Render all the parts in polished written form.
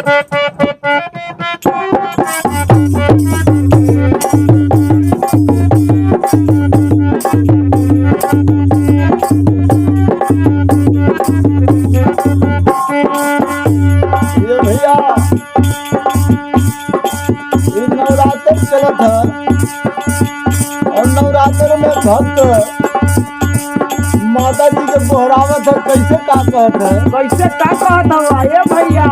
भैया ये नवरात्र चलत है और नवरात्र में भक्त माता जी के बोहरावत है। कैसे का कहत है? कैसे का कहत हवा ये भैया?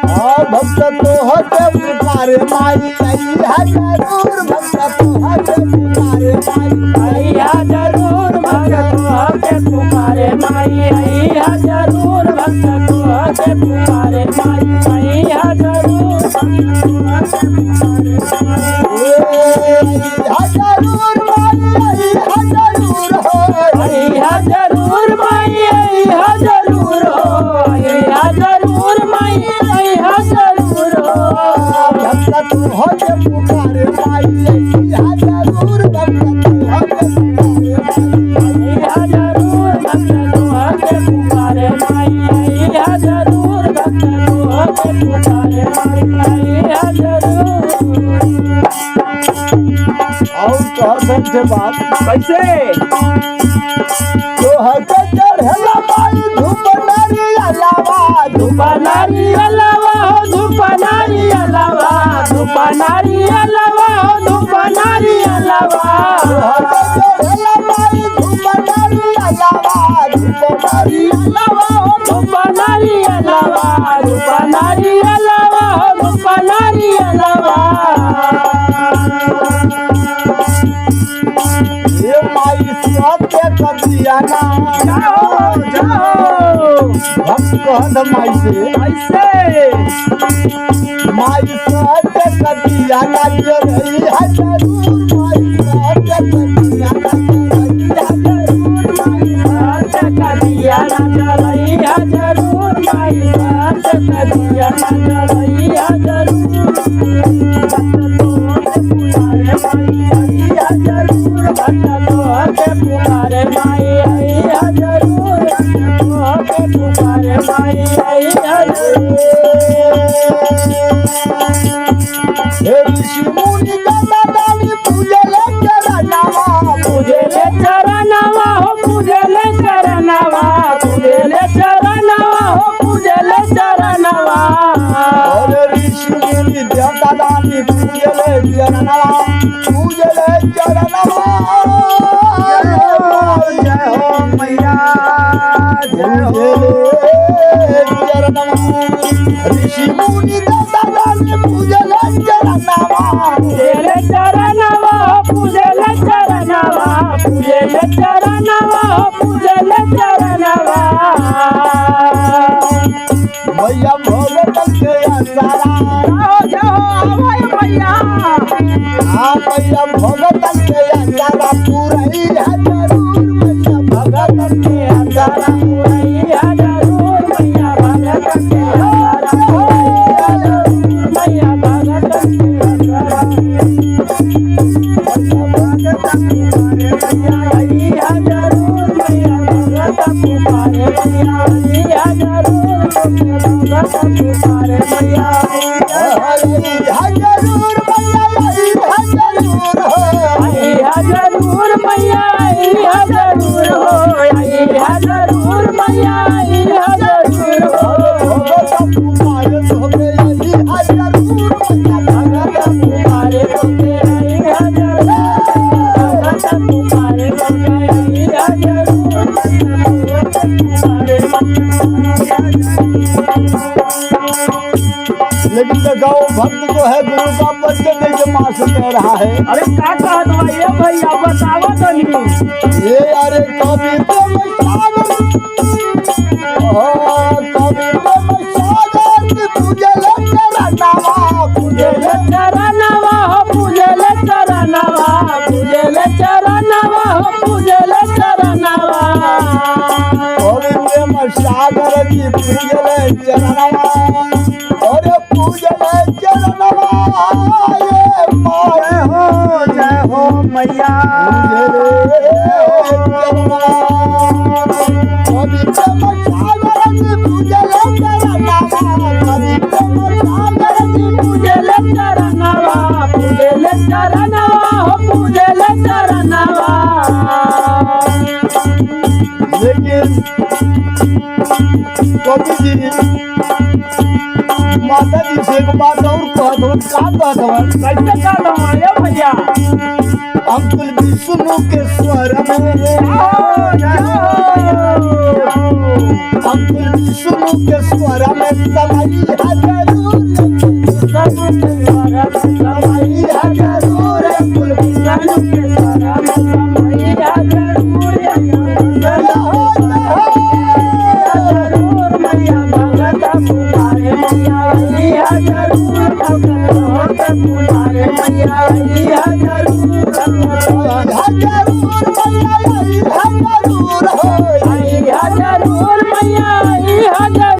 हाँ भक्त तोहर के पुकारे माई आई है जरूर, भक्त तोहर के पुकारे माई आई है जरूर, भक्त तोहर के पुकारे माई आई है जरूर, भक्त तोहर के पुकारे माई आई है जरूर, भक्त तोहर के पुकारे माई आई है जरूर माई आई है जरूर हो, आई है जरूर माई आई है जरूर हो। भक्त तोहर के पुकारे माई आई है जरूर, भक्त तोहर के पुकारे आई है जरूर, भक्त तोहर के पुकारे माई आई है जरूर, भक्त तोहर के पुकारे माई आई है जरूर। और कहत है बात कैसे? तोहर के चढ़ला माई धूप नारियलवा, धूप नारियलवा हो, धूप नारियलवा, धूप नारियलवा हो, धूप नारियलवा। तोहर के चढ़ला माई धूप नारियलवा, धूप नारियलवा हो धूप नारियलवा, धूप नारियलवा हो, धूप नारियलवा। ये माई सत्य कदिया ना जाओ जाओ भक्त कहत माई से ऐसे माई सत्य कदिया ना ये रही है जरूर, माई सत्य कदिया ना कदिया ना जरई है जरूर, माई साथ कदिया ना जरई है जरूर। भक्त तोहर के पुकारे माई आई है जरूर, भक्त तोहर के पुकारे माई आई है जरूर। हे ऋषि मुनि गंगा दानी पूजले चरणवा, पूजले चरणवा हो, पूजले चरणवा, पूजले चरणवा हो, पूजले चरणवा। और ऋषि मुनि गंगा दानी पूजले चरणवा, पूजले चरणवा। जय हो मैया, जय हो। ऋषि मुनि गंगा दानी पूजले चरणवा, पूजले चरणवा हो, पूजले चरणवा, पूजले चरणवा हो, पूजले चरणवा। मैया भगतन के असारा, जाओ जाओ आवै मैया। हाँ मैया भगतन के असारा पूरई है जरूर, मैया भगतन के असारा पूरई है जरूर, मैया भगतन के असारा पूरई है जरूर, मैया भगतन के असारा। भगतन पुकारे मैया आई है जरूर, मैया भगतन पुकारे मैया आई है जरूर, भगतन पुकारे मैया आई है जरूर। आई है जरूर मैया आई है जरूर हो, आई है जरूर मैया आई है जरूर हो। भगत पुकारे तोके आई है जरूर, भगत पुकारे तोके आई है जरूर, भगत पुकारे तोके आई है जरूर, भगत पुकारे लेकिन गाँव भक्त जो है गुरु का परिचय दे के माँ से कह रहा है। अरे का कहत बा ये भैया बतावो तनी। ये अरे कवि प्रेम सागर, कवि प्रेम सागर पूजले चरणवा, पूजले चरणवा हो, पूजले चरणवा, पूजले चरणवा हो, पूजले चरणवा। कवि प्रेम सागर जी पूजले चरणवा, अरे पूजले चरणवा। ये माय हो जय हो मैया, पूजले चरणवा, कवि प्रेम सागर जी पूजले चरणवा, कवि कवि जी माता जी से एक बात और कहत हवन का कहत हवन कैसे का दवाया भैया अंकुल विष्णु के स्वर में अंकुल विष्णु के स्वर में समाई है जरूर समाई है जरूर अंकुल विष्णु के स्वर में जरूर मैया भगत पुकारे मैया जरूर भगत पुकारे मैया